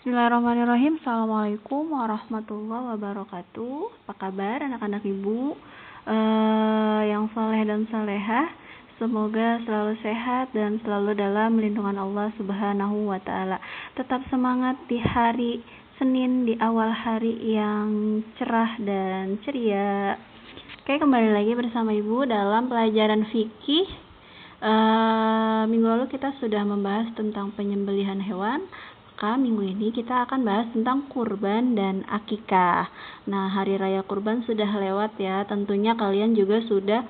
Bismillahirrahmanirrahim. Assalamualaikum warahmatullahi wabarakatuh. Apa kabar anak-anak ibu yang saleh dan salehah? Semoga selalu sehat dan selalu dalam lindungan Allah Subhanahu wa Ta'ala. Tetap semangat di hari Senin, di awal hari yang cerah dan ceria. Oke, kembali lagi bersama ibu dalam pelajaran fikih. Minggu lalu kita sudah membahas tentang penyembelihan hewan. Maka minggu ini kita akan bahas tentang kurban dan akikah. Nah, hari raya kurban sudah lewat ya. Tentunya kalian juga sudah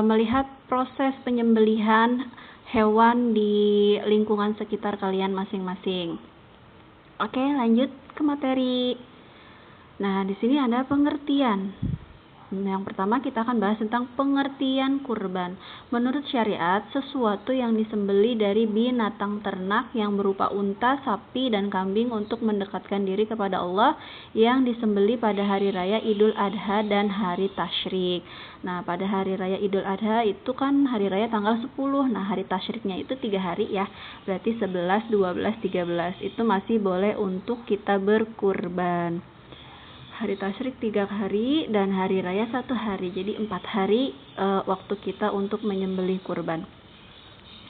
melihat proses penyembelihan hewan di lingkungan sekitar kalian masing-masing. Oke, lanjut ke materi. Nah, di sini ada pengertian. Yang pertama kita akan bahas tentang pengertian kurban. Menurut syariat, sesuatu yang disembeli dari binatang ternak yang berupa unta, sapi, dan kambing untuk mendekatkan diri kepada Allah yang disembeli pada hari raya Idul Adha dan hari Tasyrik. Nah, pada hari raya Idul Adha itu kan hari raya tanggal 10. Nah, hari Tasyriknya itu 3 hari ya. Berarti 11, 12, 13 itu masih boleh untuk kita berkurban. Hari Tasyrik 3 hari dan hari raya 1 hari, jadi 4 hari waktu kita untuk menyembelih kurban.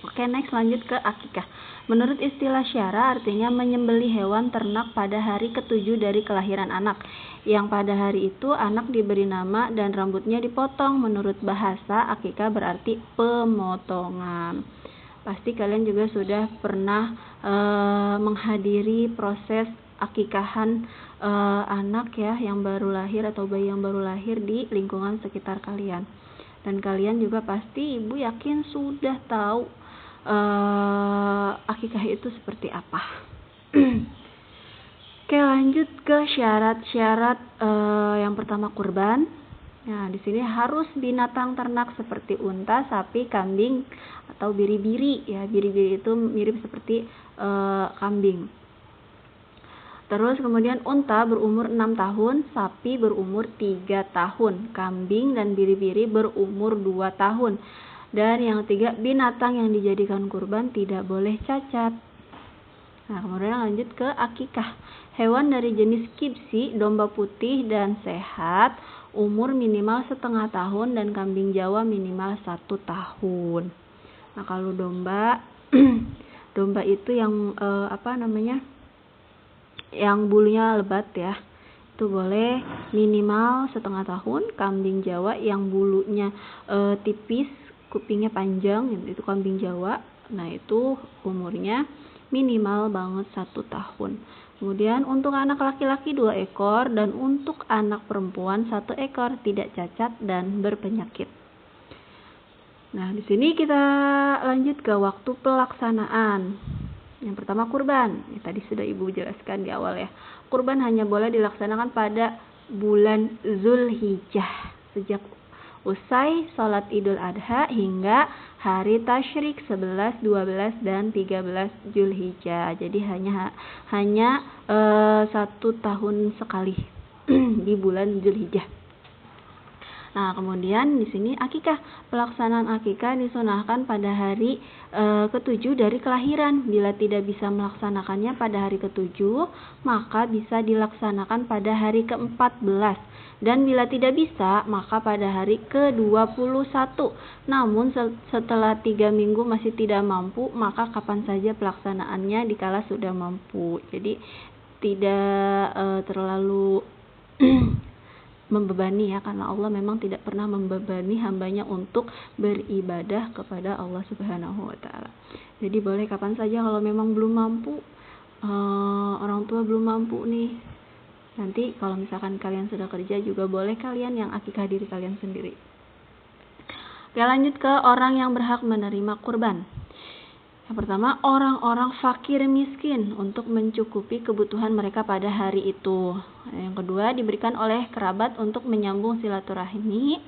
Oke, next lanjut ke akikah. Menurut istilah syara artinya menyembelih hewan ternak pada hari ke-7 dari kelahiran anak, yang pada hari itu anak diberi nama dan rambutnya dipotong. Menurut bahasa, akikah berarti pemotongan. Pasti kalian juga sudah pernah menghadiri proses akikahan anak ya yang baru lahir atau bayi yang baru lahir di lingkungan sekitar kalian. Dan kalian juga pasti ibu yakin sudah tahu akikah itu seperti apa. Oke, lanjut ke syarat-syarat yang pertama kurban. Nah, di sini harus binatang ternak seperti unta, sapi, kambing atau biri-biri ya. Biri-biri itu mirip seperti kambing. Terus kemudian unta berumur 6 tahun, sapi berumur 3 tahun, kambing dan biri-biri berumur 2 tahun. Dan yang ketiga, binatang yang dijadikan kurban tidak boleh cacat. Nah, kemudian lanjut ke akikah. Hewan dari jenis kibsi, domba putih dan sehat, umur minimal 1,5 tahun dan kambing Jawa minimal 1 tahun. Nah, kalau domba domba itu yang yang bulunya lebat ya, itu boleh minimal 1,5 tahun. Kambing Jawa yang bulunya tipis, kupingnya panjang, itu kambing Jawa. Nah, itu umurnya minimal banget 1 tahun. Kemudian untuk anak laki-laki 2 ekor dan untuk anak perempuan 1 ekor, tidak cacat dan berpenyakit. Nah, di sini kita lanjut ke waktu pelaksanaan. Yang pertama kurban. Tadi sudah ibu jelaskan di awal ya. Kurban hanya boleh dilaksanakan pada bulan Zulhijjah, sejak usai sholat Idul Adha hingga hari Tasyrik 11, 12 dan 13 Zulhijjah. Jadi hanya 1 tahun sekali di bulan Zulhijjah. Nah, kemudian di sini akikah. Pelaksanaan akikah disunahkan pada hari ke-7 dari kelahiran. Bila tidak bisa melaksanakannya pada hari ke-7, maka bisa dilaksanakan pada hari ke-14. Dan bila tidak bisa, maka pada hari ke-21. Namun setelah 3 minggu masih tidak mampu, maka kapan saja pelaksanaannya dikala sudah mampu. Jadi tidak terlalu membebani ya, karena Allah memang tidak pernah membebani hambanya untuk beribadah kepada Allah Subhanahu wa Ta'ala. Jadi boleh kapan saja kalau memang belum mampu, orang tua belum mampu nih. Nanti kalau misalkan kalian sudah kerja juga boleh kalian yang akikah diri kalian sendiri. Oke, lanjut ke orang yang berhak menerima kurban. Yang pertama, orang-orang fakir miskin untuk mencukupi kebutuhan mereka pada hari itu. Yang kedua, diberikan oleh kerabat untuk menyambung silaturahmi.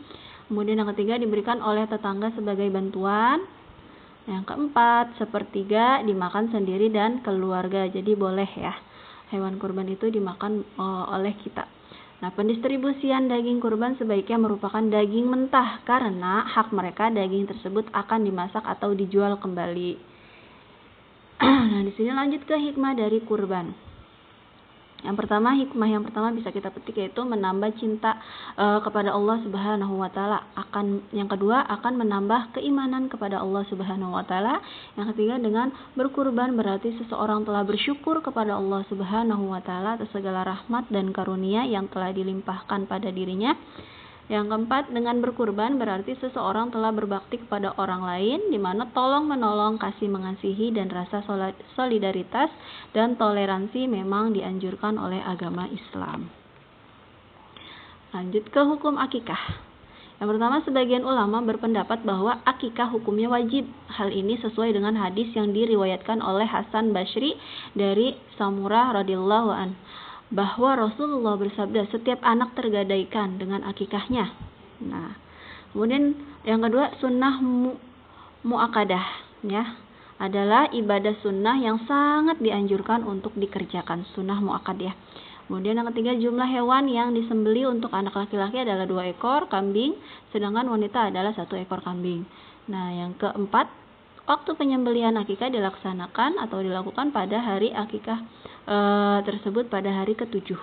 Kemudian yang ketiga, diberikan oleh tetangga sebagai bantuan. Yang keempat, 1/3 dimakan sendiri dan keluarga. Jadi boleh ya, hewan kurban itu dimakan oleh kita. Nah, pendistribusian daging kurban sebaiknya merupakan daging mentah karena hak mereka daging tersebut akan dimasak atau dijual kembali. Nah, di sini lanjut ke hikmah dari kurban. Hikmah yang pertama bisa kita petik yaitu menambah cinta kepada Allah Subhanahu wa taala. Yang kedua akan menambah keimanan kepada Allah Subhanahu wa taala. Yang ketiga dengan berkurban berarti seseorang telah bersyukur kepada Allah Subhanahu wa taala atas segala rahmat dan karunia yang telah dilimpahkan pada dirinya. Yang keempat, dengan berkurban berarti seseorang telah berbakti kepada orang lain, di mana tolong menolong, kasih mengasihi, dan rasa solidaritas dan toleransi memang dianjurkan oleh agama Islam. Lanjut ke hukum akikah. Yang pertama, sebagian ulama berpendapat bahwa akikah hukumnya wajib. Hal ini sesuai dengan hadis yang diriwayatkan oleh Hasan Basri dari Samurah radhiyallahu anhu, bahwa Rasulullah bersabda setiap anak tergadaikan dengan akikahnya. Nah, kemudian yang kedua sunnah muakkadah ya, adalah ibadah sunnah yang sangat dianjurkan untuk dikerjakan, sunnah muakkadah. Kemudian yang ketiga, jumlah hewan yang disembeli untuk anak laki-laki adalah 2 ekor kambing, sedangkan wanita adalah 1 ekor kambing. Nah, yang keempat, waktu penyembelihan akikah dilaksanakan atau dilakukan pada hari akikah tersebut pada hari ke-7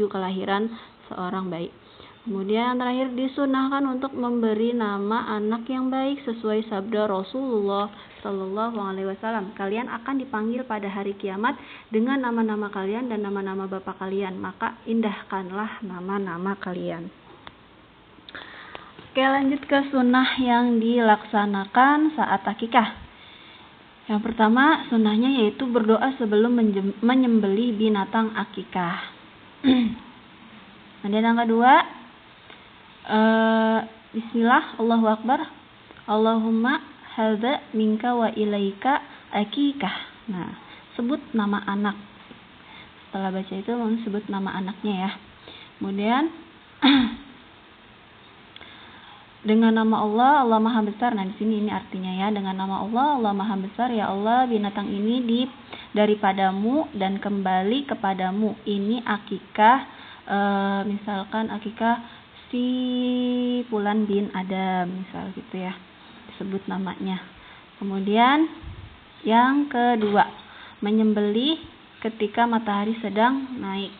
kelahiran seorang bayi. Kemudian yang terakhir, disunahkan untuk memberi nama anak yang baik sesuai sabda Rasulullah Shallallahu Alaihi Wasallam. Kalian akan dipanggil pada hari kiamat dengan nama-nama kalian dan nama-nama bapak kalian, maka indahkanlah nama-nama kalian. Oke, lanjut ke sunnah yang dilaksanakan saat akikah. Yang pertama, sunnahnya yaitu berdoa sebelum menyembelih binatang akikah. Kemudian yang kedua, bismillah, Allahu Akbar, Allahumma hadza minka wa ilaika akikah. Nah, sebut nama anak. Setelah baca itu sebut nama anaknya ya. Kemudian dengan nama Allah, Allah Maha Besar. Nah, di sini ini artinya ya, dengan nama Allah, Allah Maha Besar, ya Allah, binatang ini daripadamu dan kembali kepadamu. Ini akikah, misalkan akikah si Fulan bin Adam, misal gitu ya, disebut namanya. Kemudian yang kedua, menyembelih ketika matahari sedang naik.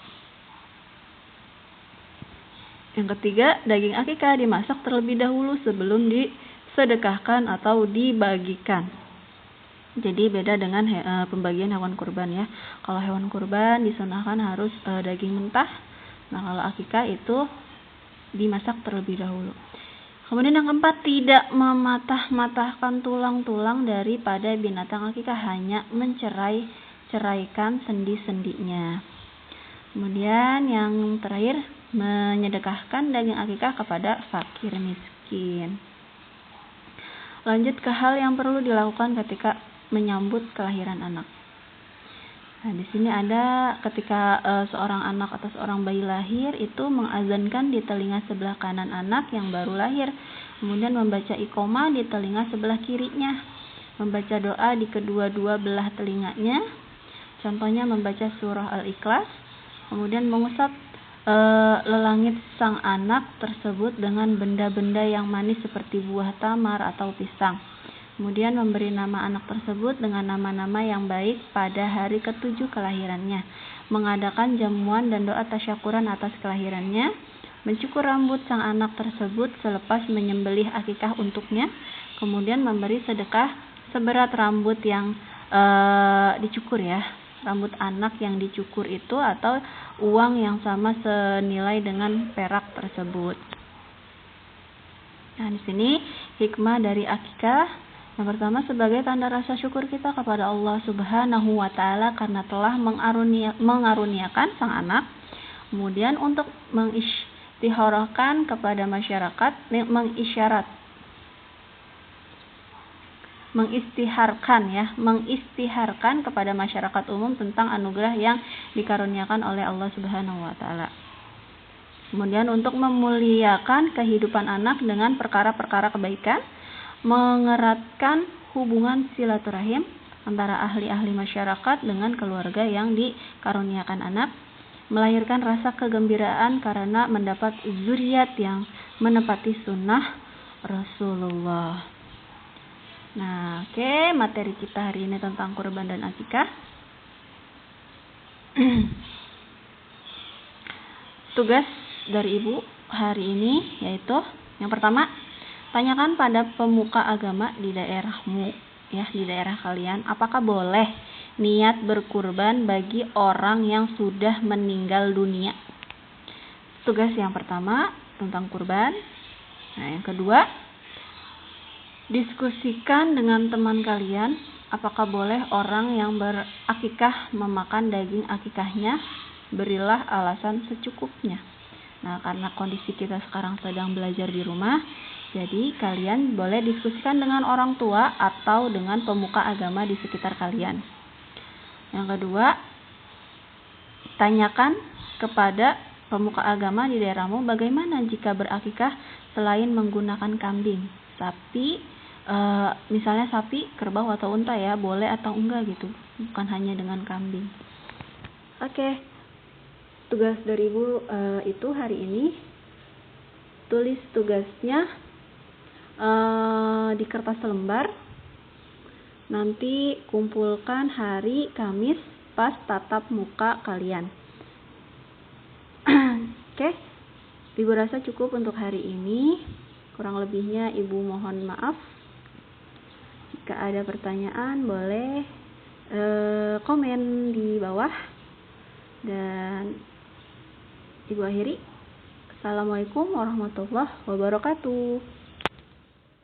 Yang ketiga, daging akikah dimasak terlebih dahulu sebelum disedekahkan atau dibagikan. Jadi beda dengan pembagian hewan kurban ya. Kalau hewan kurban disunahkan harus daging mentah. Nah, kalau akikah itu dimasak terlebih dahulu. Kemudian yang keempat, tidak mematah-matahkan tulang-tulang daripada binatang akikah, hanya menceraikan sendi-sendinya. Kemudian yang terakhir, menyedekahkan daging akikah kepada fakir miskin. Lanjut ke hal yang perlu dilakukan ketika menyambut kelahiran anak. Nah, di sini ada ketika seorang anak atau seorang bayi lahir itu mengazankan di telinga sebelah kanan anak yang baru lahir, kemudian membaca iqomah di telinga sebelah kirinya, membaca doa di kedua-dua belah telinganya. Contohnya membaca surah Al-Ikhlas, kemudian mengusap lelangit sang anak tersebut dengan benda-benda yang manis seperti buah tamar atau pisang. Kemudian memberi nama anak tersebut dengan nama-nama yang baik pada hari ke-7 kelahirannya. Mengadakan jamuan dan doa tasyakuran atas kelahirannya. Mencukur rambut sang anak tersebut selepas menyembelih akikah untuknya. Kemudian memberi sedekah seberat rambut yang dicukur ya. Rambut anak yang dicukur itu atau uang yang sama senilai dengan perak tersebut. Nah, di sini hikmah dari akikah. Yang pertama, sebagai tanda rasa syukur kita kepada Allah Subhanahu wa taala karena telah mengaruniakan sang anak. Kemudian untuk mengisytiharkan kepada masyarakat, mengistiharkan kepada masyarakat umum tentang anugerah yang dikaruniakan oleh Allah Subhanahu wa taala. Kemudian untuk memuliakan kehidupan anak dengan perkara-perkara kebaikan, mengeratkan hubungan silaturahim antara ahli-ahli masyarakat dengan keluarga yang dikaruniakan anak, melahirkan rasa kegembiraan karena mendapat zuriat yang menepati sunnah Rasulullah. Nah, oke, materi kita hari ini tentang kurban dan akikah. Tugas dari Ibu hari ini yaitu yang pertama, tanyakan pada pemuka agama di daerahmu, ya, di daerah kalian, apakah boleh niat berkurban bagi orang yang sudah meninggal dunia. Tugas yang pertama tentang kurban. Nah, yang kedua, diskusikan dengan teman kalian apakah boleh orang yang berakikah memakan daging akikahnya. Berilah alasan secukupnya. Nah, karena kondisi kita sekarang sedang belajar di rumah, jadi kalian boleh diskusikan dengan orang tua atau dengan pemuka agama di sekitar kalian. Yang kedua, tanyakan kepada pemuka agama di daerahmu bagaimana jika berakikah selain menggunakan kambing, sapi, misalnya sapi, kerbau atau unta ya, boleh atau enggak gitu, bukan hanya dengan kambing. Oke, tugas dari Ibu itu hari ini, tulis tugasnya di kertas lembar, nanti kumpulkan hari Kamis pas tatap muka kalian. Oke, Ibu rasa cukup untuk hari ini. Kurang lebihnya Ibu mohon maaf. Jika ada pertanyaan boleh komen di bawah. Dan Ibu akhiri. Assalamualaikum warahmatullahi wabarakatuh.